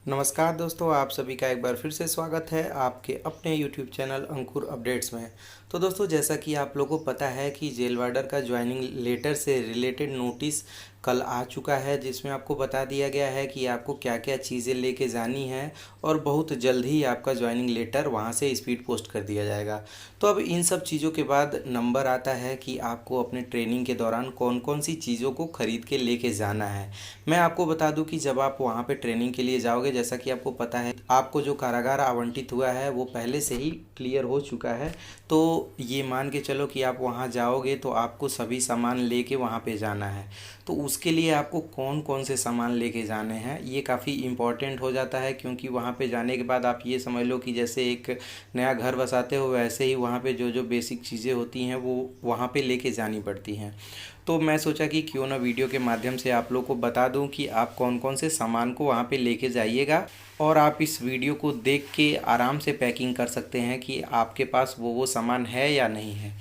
नमस्कार दोस्तों, आप सभी का एक बार फिर से स्वागत है आपके अपने YouTube चैनल अंकुर अपडेट्स में। तो दोस्तों, जैसा कि आप लोगों को पता है कि जेल वार्डर का ज्वाइनिंग लेटर से रिलेटेड नोटिस कल आ चुका है, जिसमें आपको बता दिया गया है कि आपको क्या क्या चीज़ें लेके जानी है और बहुत जल्द ही आपका ज्वाइनिंग लेटर वहां से स्पीड पोस्ट कर दिया जाएगा। तो अब इन सब चीज़ों के बाद नंबर आता है कि आपको अपने ट्रेनिंग के दौरान कौन कौन सी चीज़ों को खरीद के लेके जाना है। मैं आपको बता दूं कि जब आप वहाँ पे ट्रेनिंग के लिए जाओगे, जैसा कि आपको पता है, आपको जो कारागार आवंटित हुआ है वो पहले से ही क्लियर हो चुका है। तो ये मान के चलो कि आप वहाँ जाओगे तो आपको सभी सामान लेके वहाँ पे जाना है। तो उसके लिए आपको कौन कौन से सामान लेके जाने हैं ये काफ़ी इम्पॉर्टेंट हो जाता है, क्योंकि वहाँ पे जाने के बाद आप ये समझ लो कि जैसे एक नया घर बसाते हो, वैसे ही वहाँ पे जो जो बेसिक चीज़ें होती हैं वो वहाँ पे लेके जानी पड़ती हैं। तो मैं सोचा कि क्यों ना वीडियो के माध्यम से आप लोग को बता दूं कि आप कौन कौन से सामान को वहाँ पे लेके जाइएगा, और आप इस वीडियो को देख के आराम से पैकिंग कर सकते हैं कि आपके पास वो सामान है या नहीं है।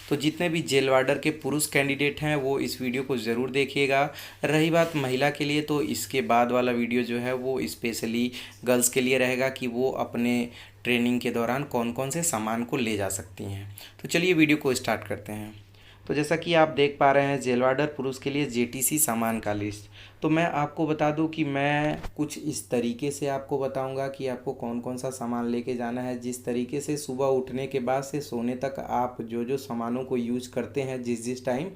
तो जितने भी जेल वार्डर के पुरुष कैंडिडेट हैं वो इस वीडियो को ज़रूर देखिएगा। रही बात महिला के लिए, तो इसके बाद वाला वीडियो जो है वो स्पेशली गर्ल्स के लिए रहेगा कि वो अपने ट्रेनिंग के दौरान कौन कौन से सामान को ले जा सकती हैं। तो चलिए वीडियो को स्टार्ट करते हैं। तो जैसा कि आप देख पा रहे हैं, जेल वार्डर पुरुष के लिए जेटीसी सामान का लिस्ट। तो मैं आपको बता दूं कि मैं कुछ इस तरीके से आपको बताऊंगा कि आपको कौन कौन सा सामान लेके जाना है। जिस तरीके से सुबह उठने के बाद से सोने तक आप जो जो सामानों को यूज करते हैं जिस जिस टाइम,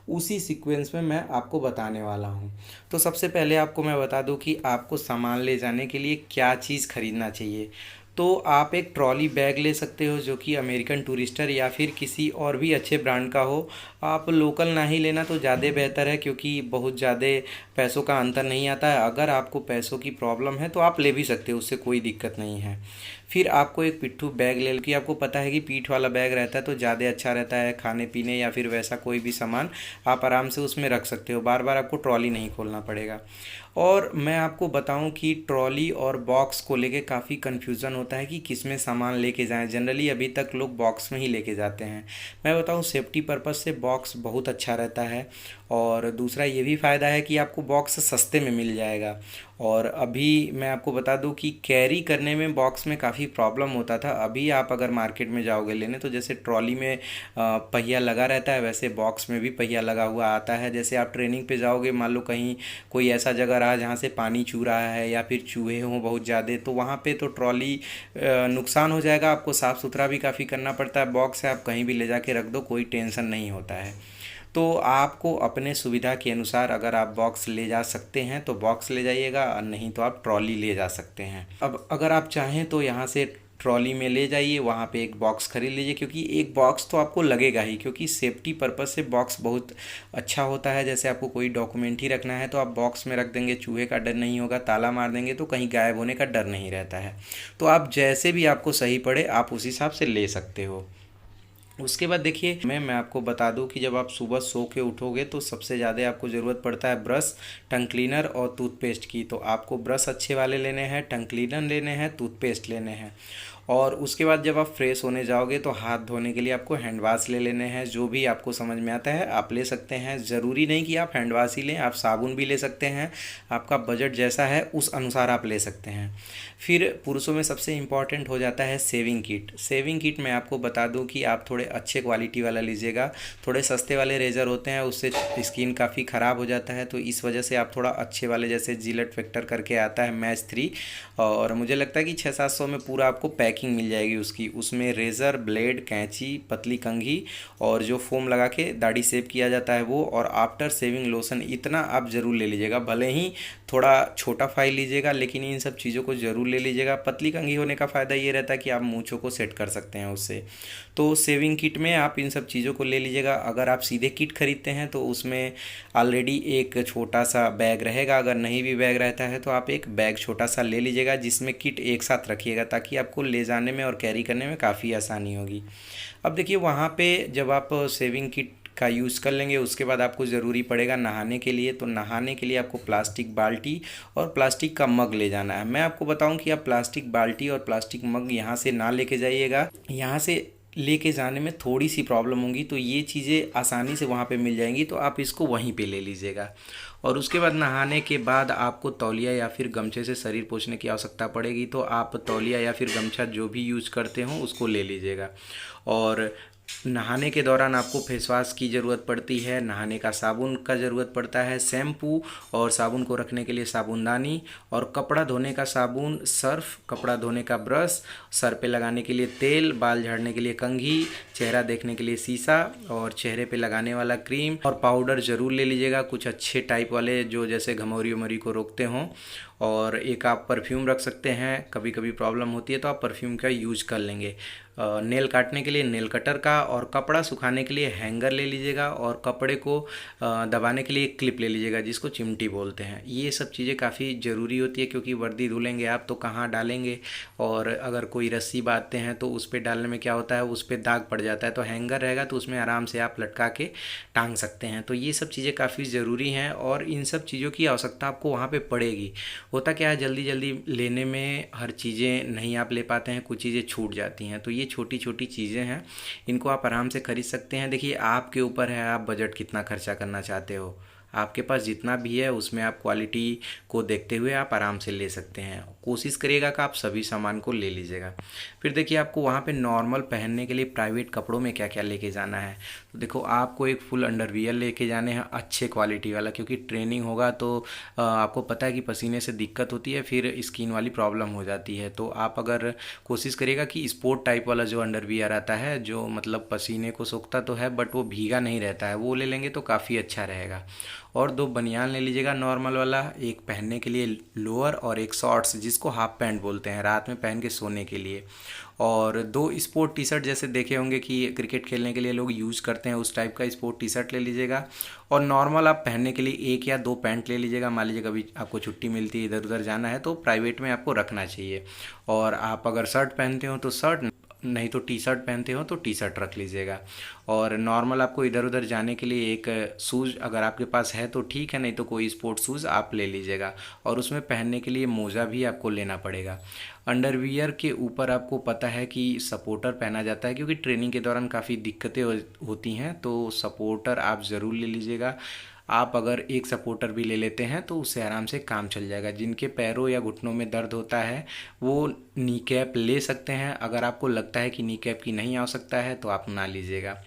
उसी सीक्वेंस में मैं आपको बताने वाला हूँ। तो सबसे पहले आपको मैं बता दूं कि आपको सामान ले जाने के लिए क्या चीज़ खरीदना चाहिए। तो आप एक ट्रॉली बैग ले सकते हो जो कि अमेरिकन टूरिस्टर या फिर किसी और भी अच्छे ब्रांड का हो। आप लोकल ना ही लेना तो ज़्यादा बेहतर है, क्योंकि बहुत ज़्यादा पैसों का अंतर नहीं आता है। अगर आपको पैसों की प्रॉब्लम है तो आप ले भी सकते हो, उससे कोई दिक्कत नहीं है। फिर आपको एक पिट्ठू बैग ले, कि आपको पता है कि पीठ वाला बैग रहता है तो ज़्यादा अच्छा रहता है, खाने पीने या फिर वैसा कोई भी सामान आप आराम से उसमें रख सकते हो, बार बार आपको ट्रॉली नहीं खोलना पड़ेगा। और मैं आपको बताऊं कि ट्रॉली और बॉक्स को लेके काफ़ी कन्फ्यूज़न होता है कि किस में सामान लेके जाएं। जनरली अभी तक लोग बॉक्स में ही लेके जाते हैं। मैं बताऊं, सेफ्टी पर्पज़ से बॉक्स बहुत अच्छा रहता है, और दूसरा ये भी फ़ायदा है कि आपको बॉक्स सस्ते में मिल जाएगा। और अभी मैं आपको बता दूं कि कैरी करने में बॉक्स में काफ़ी प्रॉब्लम होता था। अभी आप अगर मार्केट में जाओगे लेने, तो जैसे ट्रॉली में पहिया लगा रहता है, वैसे बॉक्स में भी पहिया लगा हुआ आता है। जैसे आप ट्रेनिंग पे जाओगे, मान लो कहीं कोई ऐसा जगह रहा जहाँ से पानी चू रहा है या फिर चूहे हों बहुत ज़्यादा, तो वहाँ पे तो ट्रॉली नुकसान हो जाएगा। आपको साफ़ सुथरा भी काफ़ी करना पड़ता है। बॉक्स है, आप कहीं भी ले जाके रख दो, कोई टेंशन नहीं होता है। तो आपको अपने सुविधा के अनुसार अगर आप बॉक्स ले जा सकते हैं तो बॉक्स ले जाइएगा, और नहीं तो आप ट्रॉली ले जा सकते हैं। अब अगर आप चाहें तो यहाँ से ट्रॉली में ले जाइए, वहाँ पे एक बॉक्स खरीद लीजिए, क्योंकि एक बॉक्स तो आपको लगेगा ही, क्योंकि सेफ्टी पर्पज़ से बॉक्स बहुत अच्छा होता है। जैसे आपको कोई डॉक्यूमेंट ही रखना है तो आप बॉक्स में रख देंगे, चूहे का डर नहीं होगा, ताला मार देंगे तो कहीं गायब होने का डर नहीं रहता है। तो आप जैसे भी आपको सही पड़े आप उस हिसाब से ले सकते हो। उसके बाद देखिए, मैं आपको बता दूं कि जब आप सुबह सो के उठोगे तो सबसे ज़्यादा आपको ज़रूरत पड़ता है ब्रश, टंग क्लीनर और टूथपेस्ट की। तो आपको ब्रश अच्छे वाले लेने हैं, टंग क्लीनर लेने हैं, टूथपेस्ट लेने हैं। और उसके बाद जब आप फ्रेश होने जाओगे तो हाथ धोने के लिए आपको हैंड वाश ले लेने हैं। जो भी आपको समझ में आता है आप ले सकते हैं, ज़रूरी नहीं कि आप हैंड वाश ही लें, आप साबुन भी ले सकते हैं। आपका बजट जैसा है उस अनुसार आप ले सकते हैं। फिर पुरुषों में सबसे इम्पॉर्टेंट हो जाता है सेविंग किट। सेविंग किट मैं आपको बता दूं कि आप थोड़े अच्छे क्वालिटी वाला लीजिएगा। थोड़े सस्ते वाले रेज़र होते हैं, उससे स्किन काफ़ी ख़राब हो जाता है, तो इस वजह से आप थोड़ा अच्छे वाले, जैसे जिलेट फैक्टर करके आता है मैच 3, और मुझे लगता है कि 600-700 में पूरा आपको पैकिंग मिल जाएगी उसकी। उसमें रेज़र, ब्लेड, कैंची, पतली कंघी और जो फोम लगा के दाढ़ी शेव किया जाता है वो, और आफ्टर सेविंग लोशन, इतना आप ज़रूर ले लीजिएगा। भले ही थोड़ा छोटा फाइल लीजिएगा लेकिन इन सब चीज़ों को ज़रूर ले लीजिएगा। पतली कंघी होने का फ़ायदा ये रहता है कि आप मूंछों को सेट कर सकते हैं उससे। तो सेविंग किट में आप इन सब चीज़ों को ले लीजिएगा। अगर आप सीधे किट खरीदते हैं तो उसमें ऑलरेडी एक छोटा सा बैग रहेगा। अगर नहीं भी बैग रहता है तो आप एक बैग छोटा सा ले लीजिएगा जिसमें किट एक साथ रखिएगा, ताकि आपको ले जाने में और कैरी करने में काफ़ी आसानी होगी। अब देखिए, वहाँ पे जब आप सेविंग किट का यूज़ कर लेंगे उसके बाद आपको ज़रूरी पड़ेगा नहाने के लिए। तो नहाने के लिए आपको प्लास्टिक बाल्टी और प्लास्टिक का मग ले जाना है। मैं आपको बताऊं कि आप प्लास्टिक बाल्टी और प्लास्टिक मग यहाँ से ना लेके जाइएगा। यहाँ से लेके जाने में थोड़ी सी प्रॉब्लम होगी, तो ये चीज़ें आसानी से वहाँ पे मिल जाएंगी, तो आप इसको वहीं पे ले लीजिएगा। और उसके बाद नहाने के बाद आपको तौलिया या फिर गमछे से शरीर पोंछने की आवश्यकता पड़ेगी, तो आप तौलिया या फिर गमछा जो भी यूज करते हो उसको ले लीजिएगा। और नहाने के दौरान आपको फेस वॉश की ज़रूरत पड़ती है, नहाने का साबुन का ज़रूरत पड़ता है, शैम्पू और साबुन को रखने के लिए साबुनदानी, और कपड़ा धोने का साबुन, सर्फ, कपड़ा धोने का ब्रश, सर पे लगाने के लिए तेल, बाल झाड़ने के लिए कंघी, चेहरा देखने के लिए शीशा, और चेहरे पे लगाने वाला क्रीम और पाउडर ज़रूर ले लीजिएगा, कुछ अच्छे टाइप वाले जो जैसे घमौरी उमरी को रोकते हों। और एक आप परफ्यूम रख सकते हैं, कभी कभी प्रॉब्लम होती है तो आप परफ्यूम का यूज कर लेंगे। नेल काटने के लिए नेल कटर का, और कपड़ा सुखाने के लिए हैंगर ले लीजिएगा, और कपड़े को दबाने के लिए एक क्लिप ले लीजिएगा जिसको चिमटी बोलते हैं। ये सब चीज़ें काफ़ी ज़रूरी होती है, क्योंकि वर्दी धुलेंगे आप तो कहाँ डालेंगे, और अगर कोई रस्सी बांधते हैं तो उस पर डालने में क्या होता है, उस पर दाग पड़ जाता है। तो हैंगर रहेगा तो उसमें आराम से आप लटका के टांग सकते हैं। तो ये सब चीज़ें काफ़ी ज़रूरी हैं, और इन सब चीज़ों की आवश्यकता आपको वहाँ पे पड़ेगी। होता क्या है, जल्दी जल्दी लेने में हर चीज़ें नहीं आप ले पाते हैं, कुछ चीज़ें छूट जाती हैं। तो ये छोटी छोटी चीज़ें हैं, इनको आप आराम से खरीद सकते हैं। देखिए आपके ऊपर है, आप बजट कितना खर्चा करना चाहते हो। आपके पास जितना भी है उसमें आप क्वालिटी को देखते हुए आप आराम से ले सकते हैं। कोशिश करिएगा कि आप सभी सामान को ले लीजिएगा। फिर देखिए आपको वहाँ पे नॉर्मल पहनने के लिए प्राइवेट कपड़ों में क्या क्या लेके जाना है। तो देखो आपको एक फुल अंडरवियर लेके जाने हैं, अच्छे क्वालिटी वाला, क्योंकि ट्रेनिंग होगा तो आपको पता है कि पसीने से दिक्कत होती है, फिर स्किन वाली प्रॉब्लम हो जाती है। तो आप अगर कोशिश करिएगा कि स्पोर्ट टाइप वाला जो अंडरवियर आता है, जो मतलब पसीने को सोखता तो है बट वो भीगा नहीं रहता है, वो ले लेंगे तो काफ़ी अच्छा रहेगा। और 2 बनियान ले लीजिएगा नॉर्मल वाला, एक पहनने के लिए लोअर और एक शॉर्ट्स जिसको हाफ पैंट बोलते हैं, रात में पहन के सोने के लिए। और 2 स्पोर्ट टी शर्ट, जैसे देखे होंगे कि क्रिकेट खेलने के लिए लोग यूज़ करते हैं, उस टाइप का स्पोर्ट टी शर्ट ले लीजिएगा। और नॉर्मल आप पहनने के लिए 1 या 2 पैंट ले लीजिएगा। मान लीजिए कभी आपको छुट्टी मिलती है, इधर उधर जाना है तो प्राइवेट में आपको रखना चाहिए। और आप अगर शर्ट पहनते हो तो शर्ट, नहीं तो टी शर्ट पहनते हो तो टी शर्ट रख लीजिएगा। और नॉर्मल आपको इधर उधर जाने के लिए एक शूज़ अगर आपके पास है तो ठीक है, नहीं तो कोई स्पोर्ट शूज़ आप ले लीजिएगा। और उसमें पहनने के लिए मोज़ा भी आपको लेना पड़ेगा। अंडरवियर के ऊपर आपको पता है कि सपोर्टर पहना जाता है, क्योंकि ट्रेनिंग के दौरान काफ़ी दिक्कतें होती हैं, तो सपोर्टर आप ज़रूर ले लीजिएगा। आप अगर एक सपोर्टर भी ले लेते हैं तो उससे आराम से काम चल जाएगा। जिनके पैरों या घुटनों में दर्द होता है वो नी कैप ले सकते हैं। अगर आपको लगता है कि नी कैप की नहीं आवश्यकता है तो आप ना लीजिएगा।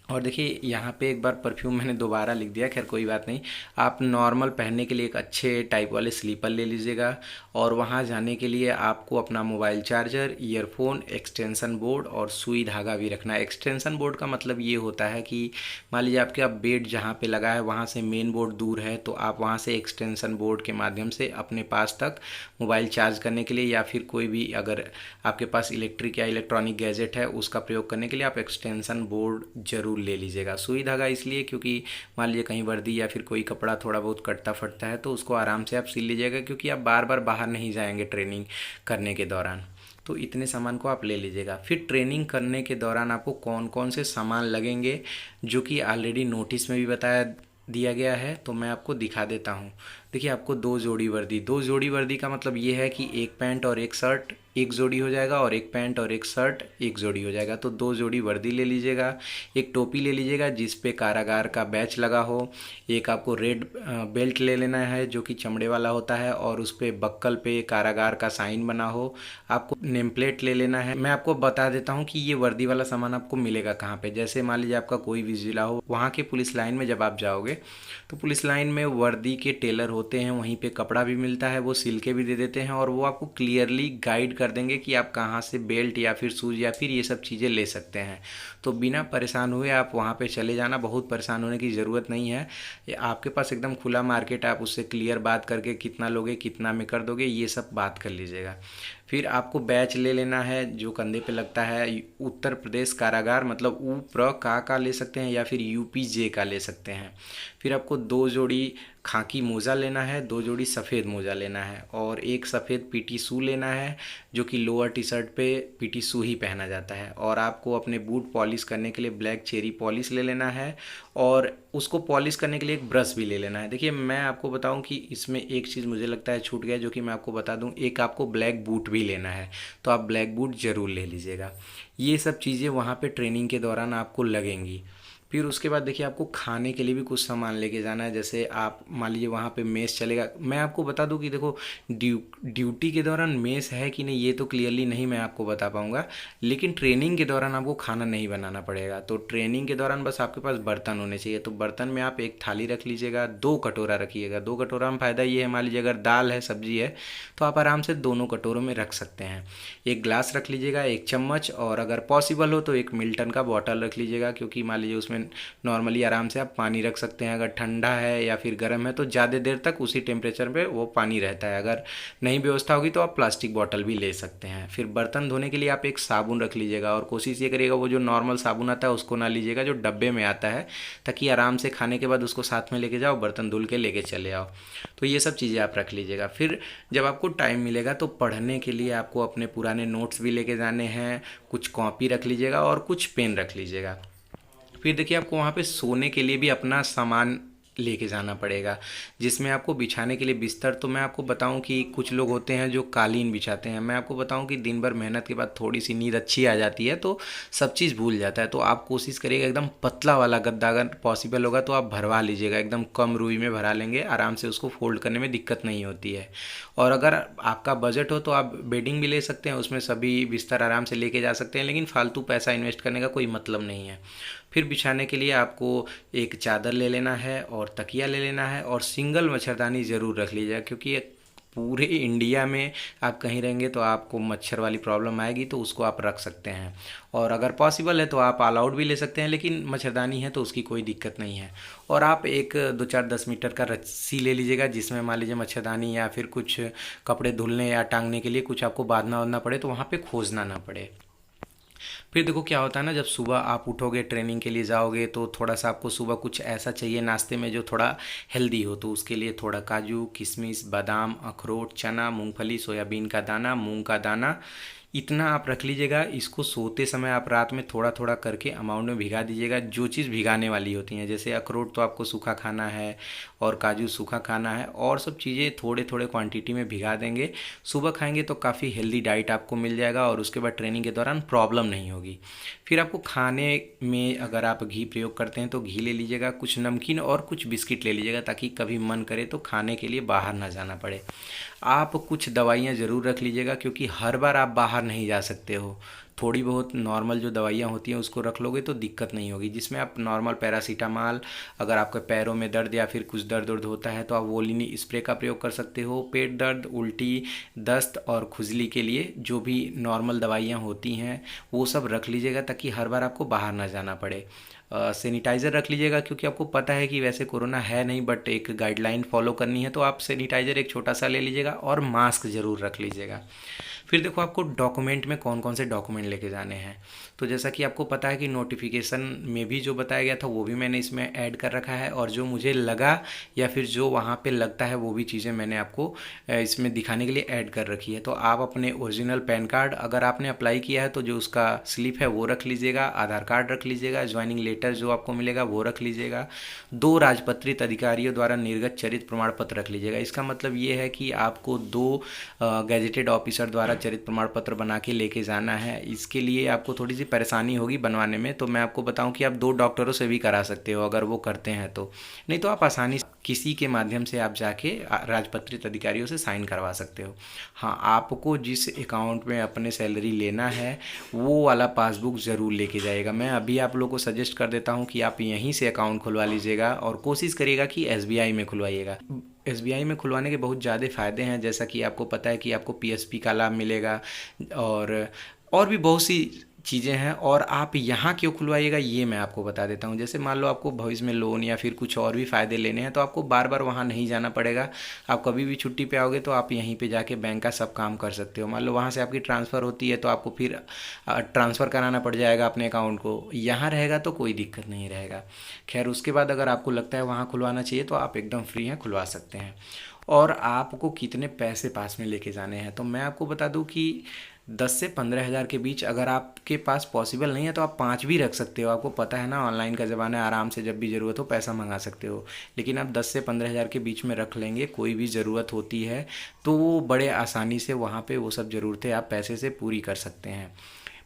और देखिए यहाँ पे एक बार परफ्यूम मैंने दोबारा लिख दिया, खैर कोई बात नहीं। आप नॉर्मल पहनने के लिए एक अच्छे टाइप वाले स्लीपर ले लीजिएगा। और वहाँ जाने के लिए आपको अपना mobile charger, earphone, extension board और सुई धागा भी रखना है। एक्सटेंशन बोर्ड का मतलब ये होता है कि मान लीजिए आपके आप बेड जहाँ पे लगा है वहाँ से मेन बोर्ड दूर है, तो आप वहाँ से एक्सटेंशन बोर्ड के माध्यम से अपने पास तक मोबाइल चार्ज करने के लिए, या फिर कोई भी अगर आपके पास इलेक्ट्रिक या इलेक्ट्रॉनिक गैजेट है उसका प्रयोग करने के लिए आप एक्सटेंशन बोर्ड जरूर ले लीजिएगा। सुई धागा इसलिए क्योंकि मान लीजिए कहीं वर्दी या फिर कोई कपड़ा थोड़ा बहुत कटता फटता है तो उसको आराम से आप सिल लीजिएगा, क्योंकि आप बार बार बाहर नहीं जाएंगे ट्रेनिंग करने के दौरान। तो इतने सामान को आप ले लीजिएगा। फिर ट्रेनिंग करने के दौरान आपको कौन कौन से सामान लगेंगे जो कि ऑलरेडी नोटिस में भी बताया दिया गया है, तो मैं आपको दिखा देता हूँ। देखिए आपको 2 जोड़ी वर्दी, 2 जोड़ी वर्दी का मतलब ये है कि एक पैंट और एक शर्ट एक जोड़ी हो जाएगा, और एक पैंट और एक शर्ट एक जोड़ी हो जाएगा। तो 2 जोड़ी वर्दी ले लीजिएगा। एक टोपी ले लीजिएगा जिस पे कारागार का बैच लगा हो। एक आपको रेड बेल्ट ले लेना है जो कि चमड़े वाला होता है और उस पे बक्कल पे कारागार का साइन बना हो। आपको नेम प्लेट ले लेना है। मैं आपको बता देता हूँ कि ये वर्दी वाला सामान आपको मिलेगा कहाँ पे। जैसे मान लीजिए आपका कोई भी ज़िला हो, वहाँ के पुलिस लाइन में जब आप जाओगे तो पुलिस लाइन में वर्दी के टेलर होते हैं, वहीं पे कपड़ा भी मिलता है, वो सिल के भी दे देते हैं, और वो आपको क्लियरली गाइड कर देंगे कि आप कहाँ से बेल्ट या फिर शूज़ या फिर ये सब चीज़ें ले सकते हैं। तो बिना परेशान हुए आप वहाँ पे चले जाना, बहुत परेशान होने की ज़रूरत नहीं है। ये आपके पास एकदम खुला मार्केट है, आप उससे क्लियर बात करके कितना लोगे कितना में कर दोगे ये सब बात कर लीजिएगा। फिर आपको बैच ले लेना है जो कंधे पे लगता है। उत्तर प्रदेश कारागार मतलब ऊ प्र का ले सकते हैं या फिर यूपी जे का ले सकते हैं। फिर आपको 2 जोड़ी खाकी मोज़ा लेना है, 2 जोड़ी सफ़ेद मोज़ा लेना है और एक सफ़ेद पीटी शू लेना है जो कि लोअर टी शर्ट पे पीटी शू ही पहना जाता है। और आपको अपने बूट पॉलिश करने के लिए ब्लैक चेरी पॉलिश ले लेना है और उसको पॉलिश करने के लिए एक ब्रश भी ले लेना है। देखिए मैं आपको बताऊं कि इसमें एक चीज़ मुझे लगता है छूट गया, जो कि मैं आपको बता दूं, एक आपको ब्लैक बूट भी लेना है, तो आप ब्लैक बूट ज़रूर ले लीजिएगा। ये सब चीज़ें वहाँ पे ट्रेनिंग के दौरान आपको लगेंगी। फिर उसके बाद देखिए आपको खाने के लिए भी कुछ सामान लेके जाना है। जैसे आप मान लीजिए वहाँ पे मेस चलेगा, मैं आपको बता दूं कि देखो ड्यूटी के दौरान मेस है कि नहीं ये तो क्लियरली नहीं मैं आपको बता पाऊँगा, लेकिन ट्रेनिंग के दौरान आपको खाना नहीं बनाना पड़ेगा। तो ट्रेनिंग के दौरान बस आपके पास बर्तन होने चाहिए, तो बर्तन में आप एक थाली रख लीजिएगा, 2 कटोरा रखिएगा। 2 कटोरा में फ़ायदा ये है, मान लीजिए अगर दाल है सब्जी है तो आप आराम से दोनों कटोरों में रख सकते हैं। एक ग्लास रख लीजिएगा, एक चम्मच, और अगर पॉसिबल हो तो एक मिल्टन का बॉटल रख लीजिएगा, क्योंकि मान लीजिए उसमें नॉर्मली आराम से आप पानी रख सकते हैं। अगर ठंडा है या फिर गर्म है तो ज़्यादा देर तक उसी टेम्परेचर पे वो पानी रहता है। अगर नहीं व्यवस्था होगी तो आप प्लास्टिक बॉटल भी ले सकते हैं। फिर बर्तन धोने के लिए आप एक साबुन रख लीजिएगा, और कोशिश ये करिएगा वो जो नॉर्मल साबुन आता है उसको ना लीजिएगा, जो डब्बे में आता है, ताकि आराम से खाने के बाद उसको साथ में लेके जाओ, बर्तन धुल के लेके चले आओ। तो ये सब चीज़ें आप रख लीजिएगा। फिर जब आपको टाइम मिलेगा तो पढ़ने के लिए आपको अपने पुराने नोट्स भी लेके जाने हैं, कुछ कॉपी रख लीजिएगा और कुछ पेन रख लीजिएगा। फिर देखिए आपको वहाँ पे सोने के लिए भी अपना सामान लेके जाना पड़ेगा, जिसमें आपको बिछाने के लिए बिस्तर, तो मैं आपको बताऊं कि कुछ लोग होते हैं जो कालीन बिछाते हैं। मैं आपको बताऊं कि दिन भर मेहनत के बाद थोड़ी सी नींद अच्छी आ जाती है तो सब चीज़ भूल जाता है। तो आप कोशिश करिएगा एकदम पतला वाला गद्दा, अगर पॉसिबल होगा तो आप भरवा लीजिएगा, एकदम कम रुई में भरा लेंगे, आराम से उसको फोल्ड करने में दिक्कत नहीं होती है। और अगर आपका बजट हो तो आप बेडिंग भी ले सकते हैं, उसमें सभी बिस्तर आराम से लेके जा सकते हैं, लेकिन फालतू पैसा इन्वेस्ट करने का कोई मतलब नहीं है। फिर बिछाने के लिए आपको एक चादर ले लेना है और तकिया ले लेना है, और सिंगल मच्छरदानी ज़रूर रख लीजिएगा, क्योंकि पूरे इंडिया में आप कहीं रहेंगे तो आपको मच्छर वाली प्रॉब्लम आएगी, तो उसको आप रख सकते हैं। और अगर पॉसिबल है तो आप ऑल आउट भी ले सकते हैं, लेकिन मच्छरदानी है तो उसकी कोई दिक्कत नहीं है। और आप एक 2-4-10 मीटर का रस्सी ले लीजिएगा, जिसमें मान लीजिए मच्छरदानी या फिर कुछ कपड़े धुलने या टांगने के लिए कुछ आपको बांधना वाधना पड़े तो वहाँ पे खोजना ना पड़े। फिर देखो क्या होता है ना, जब सुबह आप उठोगे ट्रेनिंग के लिए जाओगे तो थोड़ा सा आपको सुबह कुछ ऐसा चाहिए नाश्ते में जो थोड़ा हेल्दी हो, तो उसके लिए थोड़ा काजू, किशमिश, बादाम, अखरोट, चना, मूंगफली, सोयाबीन का दाना, मूंग का दाना, इतना आप रख लीजिएगा। इसको सोते समय आप रात में थोड़ा थोड़ा करके अमाउंट में भिगा दीजिएगा, जो चीज़ भिगाने वाली होती हैं। जैसे अखरोट तो आपको सूखा खाना है और काजू सूखा खाना है, और सब चीज़ें थोड़े थोड़े क्वांटिटी में भिगा देंगे। सुबह खाएंगे तो काफ़ी हेल्दी डाइट आपको मिल जाएगा, और उसके बाद ट्रेनिंग के दौरान प्रॉब्लम नहीं होगी। फिर आपको खाने में अगर आप घी प्रयोग करते हैं तो घी ले लीजिएगा, कुछ नमकीन और कुछ बिस्किट ले लीजिएगा, ताकि कभी मन करे तो खाने के लिए बाहर ना जाना पड़े। आप कुछ दवाइयाँ ज़रूर रख लीजिएगा, क्योंकि हर बार आप बाहर नहीं जा सकते हो। थोड़ी बहुत नॉर्मल जो दवाइयाँ होती हैं उसको रख लोगे तो दिक्कत नहीं होगी, जिसमें आप नॉर्मल पैरासीटामॉल, अगर आपके पैरों में दर्द या फिर कुछ दर्द वर्द होता है तो आप वोलिनी स्प्रे का प्रयोग कर सकते हो। पेट दर्द, उल्टी, दस्त और खुजली के लिए जो भी नॉर्मल दवाइयाँ होती हैं वो सब रख लीजिएगा, ताकि हर बार आपको बाहर ना जाना पड़े। सैनिटाइज़र रख लीजिएगा, क्योंकि आपको पता है कि वैसे कोरोना है नहीं, बट एक गाइडलाइन फॉलो करनी है, तो आप सैनिटाइज़र एक छोटा सा ले लीजिएगा, और मास्क ज़रूर रख लीजिएगा। फिर देखो आपको डॉक्यूमेंट में कौन कौन से डॉक्यूमेंट लेके जाने हैं, तो जैसा कि आपको पता है कि नोटिफिकेशन में भी जो बताया गया था वो भी मैंने इसमें ऐड कर रखा है, और जो मुझे लगा या फिर जो वहाँ पे लगता है वो भी चीज़ें मैंने आपको इसमें दिखाने के लिए ऐड कर रखी है। तो आप अपने ओरिजिनल पैन कार्ड, अगर आपने अप्लाई किया है तो जो उसका स्लिप है वो रख लीजिएगा, आधार कार्ड रख लीजिएगा, ज्वाइनिंग लेटर जो आपको मिलेगा वो रख लीजिएगा, 2 राजपत्रित अधिकारियों द्वारा निर्गत चरित्र प्रमाण पत्र रख लीजिएगा। इसका मतलब ये है कि आपको 2 गैजेटेड ऑफिसर द्वारा चरित्र प्रमाण पत्र बना के लेके जाना है। इसके लिए आपको थोड़ी सी परेशानी होगी बनवाने में, तो मैं आपको बताऊं कि आप 2 डॉक्टरों से भी करा सकते हो अगर वो करते हैं तो, नहीं तो आप आसानी से किसी के माध्यम से आप जाके राजपत्रित अधिकारियों से साइन करवा सकते हो। हाँ, आपको जिस अकाउंट में अपने सैलरी लेना है वो वाला पासबुक ज़रूर लेके जाइएगा। मैं अभी आप लोगों को सजेस्ट कर देता हूँ कि आप यहीं से अकाउंट खुलवा लीजिएगा, और कोशिश करिएगा कि एसबीआई में खुलवाइएगा। एसबीआई में खुलवाने के बहुत ज़्यादा फ़ायदे हैं, जैसा कि आपको पता है कि आपको पीएसपी का लाभ मिलेगा, और भी बहुत सी चीज़ें हैं। और आप यहाँ क्यों खुलवाइएगा ये मैं आपको बता देता हूँ। जैसे मान लो आपको भविष्य में लोन या फिर कुछ और भी फ़ायदे लेने हैं तो आपको बार बार वहाँ नहीं जाना पड़ेगा। आप कभी भी छुट्टी पे आओगे तो आप यहीं पे जाके बैंक का सब काम कर सकते हो। मान लो वहाँ से आपकी ट्रांसफ़र होती है तो आपको फिर ट्रांसफ़र कराना पड़ जाएगा अपने अकाउंट को। यहाँ रहेगा तो कोई दिक्कत नहीं रहेगा। खैर उसके बाद अगर आपको लगता है वहाँ खुलवाना चाहिए तो आप एकदम फ्री हैं, खुलवा सकते हैं। और आपको कितने पैसे पास में लेके जाने हैं तो मैं आपको बता दूं कि 10 से 15 हज़ार के बीच, अगर आपके पास पॉसिबल नहीं है तो आप 5 भी रख सकते हो। आपको पता है ना ऑनलाइन का ज़माना है, आराम से जब भी ज़रूरत हो पैसा मंगा सकते हो। लेकिन आप 10 से 15 हज़ार के बीच में रख लेंगे, कोई भी ज़रूरत होती है तो वो बड़े आसानी से वहाँ पे वो सब ज़रूरतें आप पैसे से पूरी कर सकते हैं।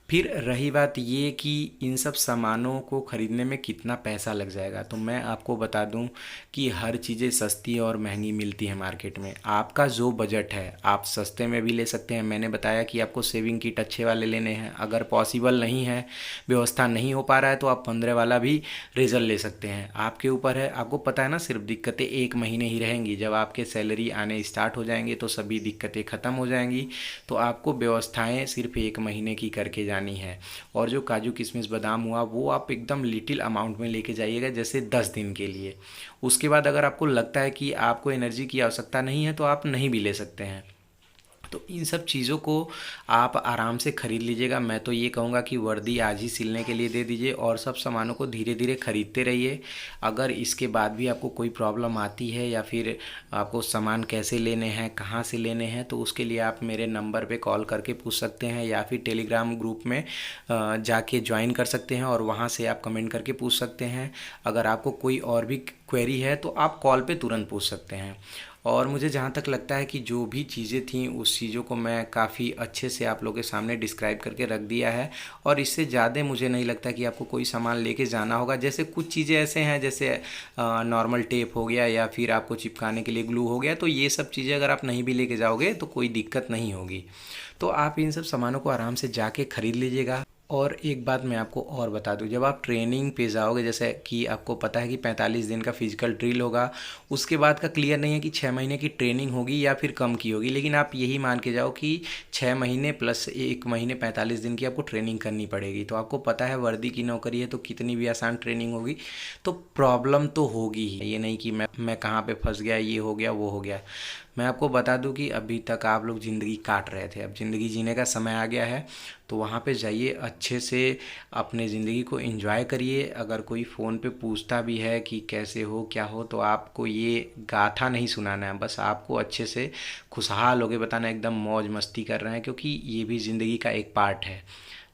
फिर रही बात ये कि इन सब सामानों को ख़रीदने में कितना पैसा लग जाएगा, तो मैं आपको बता दूं कि हर चीज़ें सस्ती और महंगी मिलती है मार्केट में। आपका जो बजट है आप सस्ते में भी ले सकते हैं। मैंने बताया कि आपको सेविंग किट अच्छे वाले लेने हैं। अगर पॉसिबल नहीं है, व्यवस्था नहीं हो पा रहा है तो आप 15 वाला भी रेजर ले सकते हैं, आपके ऊपर है। आपको पता है ना सिर्फ दिक्कतें 1 महीने ही रहेंगी। जब आपके सैलरी आने स्टार्ट हो जाएंगे तो सभी दिक्कतें ख़त्म हो जाएंगी। तो आपको व्यवस्थाएँ सिर्फ 1 महीने की करके जानी है। और जो काजू किशमिश बादाम हुआ वो आप एकदम लिटिल अमाउंट में लेके जाइएगा, जैसे 10 दिन के लिए। उसके बाद अगर आपको लगता है कि आपको एनर्जी की आवश्यकता नहीं है तो आप नहीं भी ले सकते हैं। तो इन सब चीज़ों को आप आराम से ख़रीद लीजिएगा। मैं तो ये कहूँगा कि वर्दी आज ही सिलने के लिए दे दीजिए और सब सामानों को धीरे धीरे ख़रीदते रहिए। अगर इसके बाद भी आपको कोई प्रॉब्लम आती है या फिर आपको सामान कैसे लेने हैं, कहाँ से लेने हैं, तो उसके लिए आप मेरे नंबर पे कॉल करके पूछ सकते हैं या फिर टेलीग्राम ग्रुप में जाके ज्वाइन कर सकते हैं और वहाँ से आप कमेंट करके पूछ सकते हैं। अगर आपको कोई और भी क्वेरी है तो आप कॉल पे तुरंत पूछ सकते हैं। और मुझे जहाँ तक लगता है कि जो भी चीज़ें थीं उस चीज़ों को मैं काफ़ी अच्छे से आप लोगों के सामने डिस्क्राइब करके रख दिया है। और इससे ज़्यादा मुझे नहीं लगता कि आपको कोई सामान लेके जाना होगा। जैसे कुछ चीज़ें ऐसे हैं, जैसे नॉर्मल टेप हो गया या फिर आपको चिपकाने के लिए ग्लू हो गया, तो ये सब चीज़ें अगर आप नहीं भी लेके जाओगे तो कोई दिक्कत नहीं होगी। तो आप इन सब सामानों को आराम से जाके ख़रीद लीजिएगा। और एक बात मैं आपको और बता दूं, जब आप ट्रेनिंग पे जाओगे, जैसे कि आपको पता है कि 45 दिन का फिजिकल ड्रिल होगा, उसके बाद का क्लियर नहीं है कि 6 महीने की ट्रेनिंग होगी या फिर कम की होगी। लेकिन आप यही मान के जाओ कि 6 महीने प्लस 1 महीने 45 दिन की आपको ट्रेनिंग करनी पड़ेगी। तो आपको पता है वर्दी की नौकरी है तो कितनी भी आसान ट्रेनिंग होगी तो प्रॉब्लम तो होगी ही। ये नहीं कि मैं कहाँ पे फंस गया, ये हो गया वो हो गया। मैं आपको बता दूं कि अभी तक आप लोग ज़िंदगी काट रहे थे, अब ज़िंदगी जीने का समय आ गया है। तो वहाँ पे जाइए, अच्छे से अपने ज़िंदगी को एंजॉय करिए। अगर कोई फ़ोन पे पूछता भी है कि कैसे हो क्या हो, तो आपको ये गाथा नहीं सुनाना है, बस आपको अच्छे से खुशहाल होके बताना है, एकदम मौज मस्ती कर रहे हैं, क्योंकि ये भी ज़िंदगी का एक पार्ट है।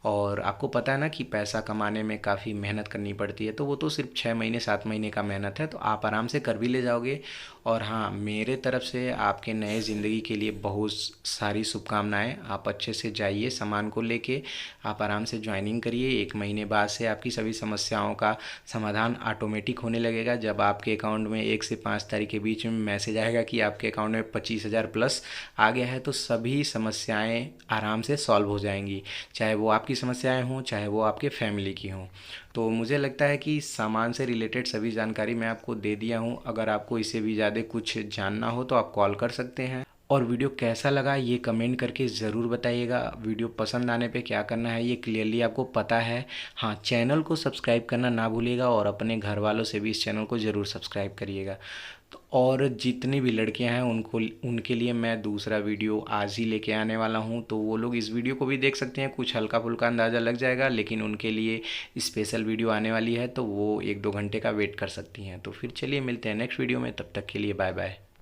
और आपको पता है ना कि पैसा कमाने में काफ़ी मेहनत करनी पड़ती है, तो वो तो सिर्फ 6 महीने 7 महीने का मेहनत है, तो आप आराम से कर भी ले जाओगे। और हाँ, मेरे तरफ से आपके नए ज़िंदगी के लिए बहुत सारी शुभकामनाएं। आप अच्छे से जाइए, सामान को लेके आप आराम से ज्वाइनिंग करिए। 1 महीने बाद से आपकी सभी समस्याओं का समाधान ऑटोमेटिक होने लगेगा। जब आपके अकाउंट में 1 से 5 तारीख के बीच में मैसेज आएगा कि आपके अकाउंट में 25,000 प्लस आ गया है, तो सभी समस्याएं आराम से सॉल्व हो जाएंगी, चाहे वो आपकी समस्याएं हों चाहे वो आपके फैमिली की हों। तो मुझे लगता है कि सामान से रिलेटेड सभी जानकारी मैं आपको दे दिया हूँ। अगर आपको इससे भी ज़्यादा कुछ जानना हो तो आप कॉल कर सकते हैं। और वीडियो कैसा लगा ये कमेंट करके ज़रूर बताइएगा। वीडियो पसंद आने पे क्या करना है ये क्लियरली आपको पता है। हाँ, चैनल को सब्सक्राइब करना ना भूलिएगा और अपने घर वालों से भी इस चैनल को ज़रूर सब्सक्राइब करिएगा। तो और जितनी भी लड़कियां हैं उनके लिए मैं दूसरा वीडियो आज ही लेके आने वाला हूं, तो वो लोग इस वीडियो को भी देख सकते हैं। कुछ हल्का फुल्का अंदाज़ा लग जाएगा, लेकिन उनके लिए स्पेशल वीडियो आने वाली है, तो वो 1-2 घंटे का वेट कर सकती हैं। तो फिर चलिए मिलते हैं नेक्स्ट वीडियो में, तब तक के लिए बाय बाय।